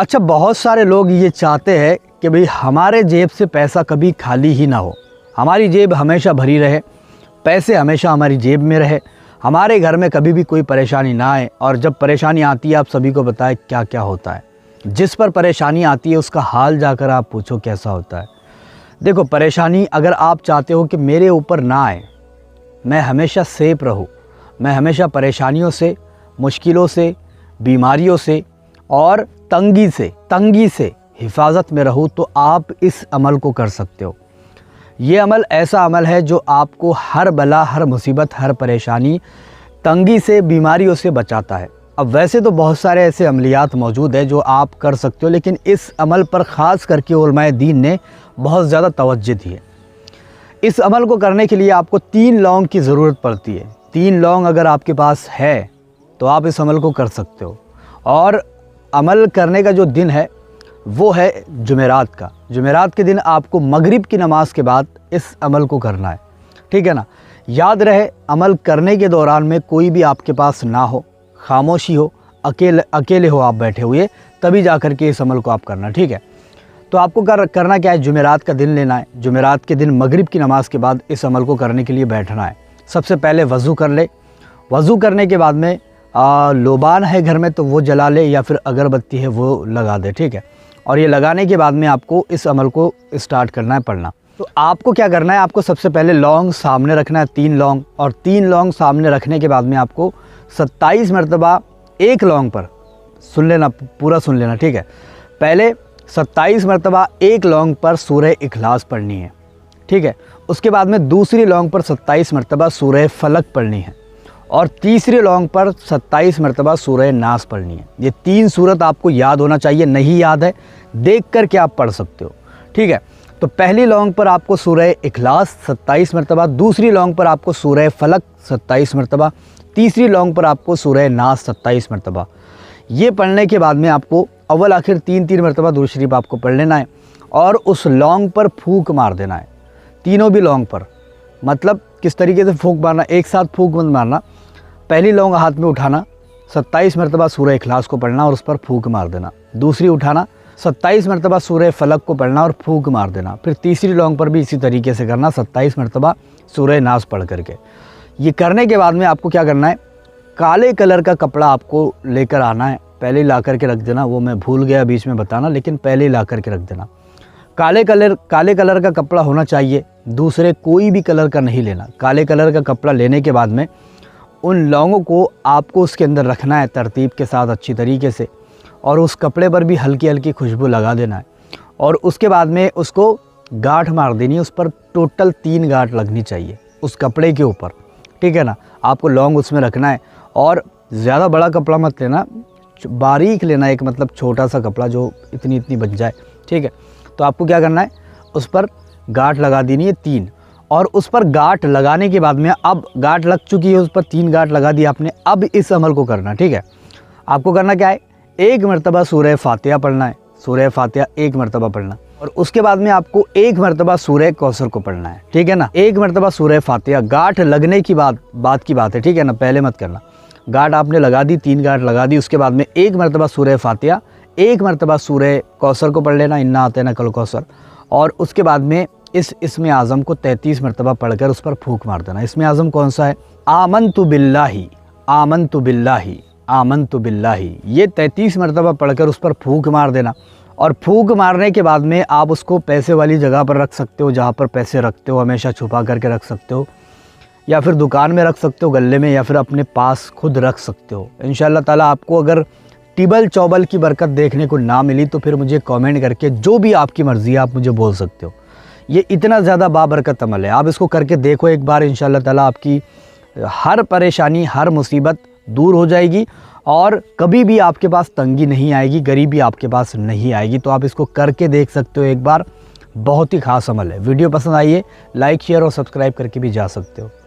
اچھا، بہت سارے لوگ یہ چاہتے ہیں کہ بھئی ہمارے جیب سے پیسہ کبھی خالی ہی نہ ہو، ہماری جیب ہمیشہ بھری رہے، پیسے ہمیشہ ہماری جیب میں رہے، ہمارے گھر میں کبھی بھی کوئی پریشانی نہ آئے، اور جب پریشانی آتی ہے آپ سبھی کو بتائیں کیا کیا ہوتا ہے۔ جس پر پریشانی آتی ہے اس کا حال جا کر آپ پوچھو کیسا ہوتا ہے۔ دیکھو، پریشانی اگر آپ چاہتے ہو کہ میرے اوپر نہ آئے، میں ہمیشہ سیف رہوں، میں ہمیشہ پریشانیوں سے، مشکلوں سے، بیماریوں سے اور تنگی سے حفاظت میں رہوں، تو آپ اس عمل کو کر سکتے ہو۔ یہ عمل ایسا عمل ہے جو آپ کو ہر بلا، ہر مصیبت، ہر پریشانی، تنگی سے، بیماریوں سے بچاتا ہے۔ اب ویسے تو بہت سارے ایسے عملیات موجود ہیں جو آپ کر سکتے ہو، لیکن اس عمل پر خاص کر کے علماء دین نے بہت زیادہ توجہ دی ہے۔ اس عمل کو کرنے کے لیے آپ کو 3 لونگ کی ضرورت پڑتی ہے۔ 3 لونگ اگر آپ کے پاس ہے تو آپ اس عمل کو کر سکتے ہو، اور عمل کرنے کا جو دن ہے وہ ہے جمعرات کا۔ جمعرات کے دن آپ کو مغرب کی نماز کے بعد اس عمل کو کرنا ہے، ٹھیک ہے نا۔ یاد رہے، عمل کرنے کے دوران میں کوئی بھی آپ کے پاس نہ ہو، خاموشی ہو، اکیلے ہو آپ بیٹھے ہوئے، تبھی جا کر کے اس عمل کو آپ کرنا، ٹھیک ہے۔ تو آپ کو کرنا کیا ہے، جمعرات کا دن لینا ہے۔ جمعرات کے دن مغرب کی نماز کے بعد اس عمل کو کرنے کے لیے بیٹھنا ہے۔ سب سے پہلے وضو کر لے، وضو کرنے کے بعد میں لوبان ہے گھر میں تو وہ جلا لے، یا پھر اگربتی ہے وہ لگا دے، ٹھیک ہے۔ اور یہ لگانے کے بعد میں آپ کو اس عمل کو اسٹارٹ کرنا ہے، پڑھنا۔ تو آپ کو کیا کرنا ہے، آپ کو سب سے پہلے لونگ سامنے رکھنا ہے، 3 لونگ، اور 3 لونگ سامنے رکھنے کے بعد میں آپ کو 27 مرتبہ ایک لونگ پر، سن لینا، پورا سن لینا، ٹھیک ہے۔ پہلے 27 مرتبہ ایک لونگ پر سورہ اخلاص پڑھنی ہے، ٹھیک ہے۔ اس کے بعد میں دوسری لونگ پر 27 مرتبہ سورہ فلق پڑھنی ہے، اور تیسری لونگ پر 27 مرتبہ سورہ ناس پڑھنی ہے۔ یہ 3 سورت آپ کو یاد ہونا چاہیے، نہیں یاد ہے دیکھ کر کے آپ پڑھ سکتے ہو، ٹھیک ہے۔ تو پہلی لونگ پر آپ کو سورہ اخلاص 27 مرتبہ، دوسری لونگ پر آپ کو سورہ فلق 27 مرتبہ، تیسری لونگ پر آپ کو سورہ ناس 27 مرتبہ۔ یہ پڑھنے کے بعد میں آپ کو اول آخر 3 مرتبہ درود شریف آپ کو پڑھ لینا ہے، اور اس لونگ پر پھونک مار دینا ہے، تینوں بھی لونگ پر۔ مطلب کس طریقے سے پھونک مارنا، ایک ساتھ پھونک مت مارنا۔ پہلی لونگ ہاتھ میں اٹھانا، 27 مرتبہ سورہ اخلاص کو پڑھنا اور اس پر پھونک مار دینا۔ دوسری اٹھانا، 27 مرتبہ سورہ فلق کو پڑھنا اور پھونک مار دینا۔ پھر تیسری لونگ پر بھی اسی طریقے سے کرنا، 27 مرتبہ سورہ ناس پڑھ کر کے۔ یہ کرنے کے بعد میں آپ کو کیا کرنا ہے، کالے کلر کا کپڑا آپ کو لے کر آنا ہے، پہلے ہی لا کر کے رکھ دینا، وہ میں بھول گیا بیچ میں بتانا، لیکن پہلے ہی لا کر کے رکھ دینا۔ کالے کلر کا کپڑا ہونا چاہیے، دوسرے کوئی بھی کلر کا نہیں لینا۔ کالے کلر کا کپڑا لینے کے بعد میں ان لونگوں کو آپ کو اس کے اندر رکھنا ہے ترتیب کے ساتھ اچھی طریقے سے، اور اس کپڑے پر بھی ہلکی ہلکی خوشبو لگا دینا ہے، اور اس کے بعد میں اس کو گاٹھ مار دینی ہے۔ اس پر ٹوٹل 3 گاٹھ لگنی چاہیے اس کپڑے کے اوپر، ٹھیک ہے نا۔ آپ کو لونگ اس میں رکھنا ہے، اور زیادہ بڑا کپڑا مت لینا، باریک لینا، ایک مطلب چھوٹا سا کپڑا جو اتنی بن جائے، ٹھیک ہے۔ تو آپ کو کیا کرنا ہے، اس پر گاٹھ لگا دینی ہے 3، اور اس پر گاٹھ لگانے کے بعد میں، اب گاٹھ لگ چکی ہے، اس پر 3 گاٹھ لگا دی آپ نے، اب اس عمل کو کرنا، ٹھیک ہے۔ آپ کو کرنا کیا ہے، 1 مرتبہ سورہ فاتحہ پڑھنا ہے، سورہ فاتحہ 1 مرتبہ پڑھنا، اور اس کے بعد میں آپ کو 1 مرتبہ سورہ کوثر کو پڑھنا ہے، ٹھیک ہے نا۔ 1 مرتبہ سورہ فاتحہ، گاٹھ لگنے کی بات کی بات ہے، ٹھیک ہے نا، پہلے مت کرنا۔ گاٹھ آپ نے لگا دی، 3 گاٹھ لگا دی، اس کے بعد میں 1 مرتبہ سورہ فاتحہ، 1 مرتبہ سورہ کوثر کو پڑھ لینا، انا اعطیناک الکوثر، اور اس کے بعد میں اس اسم اعظم کو 33 مرتبہ پڑھ کر اس پر پھونک مار دینا۔ اسم اعظم کون سا ہے، آمنت باللہ، آمنت باللہ، آمنت باللہ۔ یہ 33 مرتبہ پڑھ کر اس پر پھونک مار دینا، اور پھونک مارنے کے بعد میں آپ اس کو پیسے والی جگہ پر رکھ سکتے ہو، جہاں پر پیسے رکھتے ہو ہمیشہ چھپا کر کے رکھ سکتے ہو، یا پھر دکان میں رکھ سکتے ہو گلے میں، یا پھر اپنے پاس خود رکھ سکتے ہو۔ انشاءاللہ تعالیٰ آپ کو اگر ٹیبل چوبل کی برکت دیکھنے کو نہ ملی تو پھر مجھے کامنٹ کر کے جو بھی آپ کی مرضی ہے آپ مجھے بول سکتے ہو۔ یہ اتنا زیادہ بابرکت عمل ہے، آپ اس کو کر کے دیکھو ایک بار، انشاءاللہ تعالیٰ آپ کی ہر پریشانی، ہر مصیبت دور ہو جائے گی، اور کبھی بھی آپ کے پاس تنگی نہیں آئے گی، غریبی آپ کے پاس نہیں آئے گی۔ تو آپ اس کو کر کے دیکھ سکتے ہو ایک بار، بہت ہی خاص عمل ہے۔ ویڈیو پسند آئیے، لائک شیئر اور سبسکرائب کر کے بھی جا سکتے ہو۔